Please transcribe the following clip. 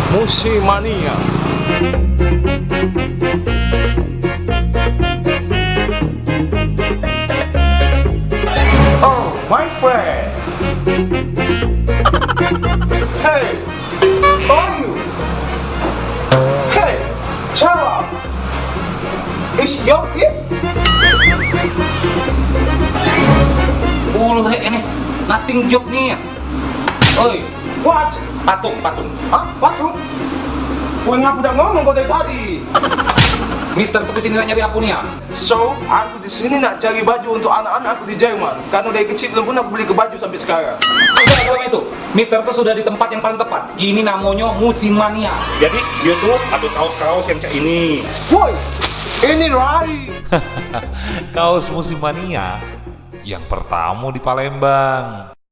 Musimania. Oh, my friend. Hey, how are you? Hey, Chara. Is Yogi? Boleh ini, nothing job nih. Oi, What? patung. Hah? Patung? Gue ngapa udah ngomong kau dari tadi? Mister tuh kesini nak nyari apa nih ya? So, aku di sini nak cari baju untuk anak-anak aku di Jerman. Karena dari kecil belum pernah aku beli ke baju sampai sekarang. Sudah kalau itu, Mister tuh sudah di tempat yang paling tepat. Ini namanya Musimania. Jadi dia tuh ada kaos-kaos yang kayak ini. Woi, ini Rai. Kaos Musimania yang pertama di Palembang.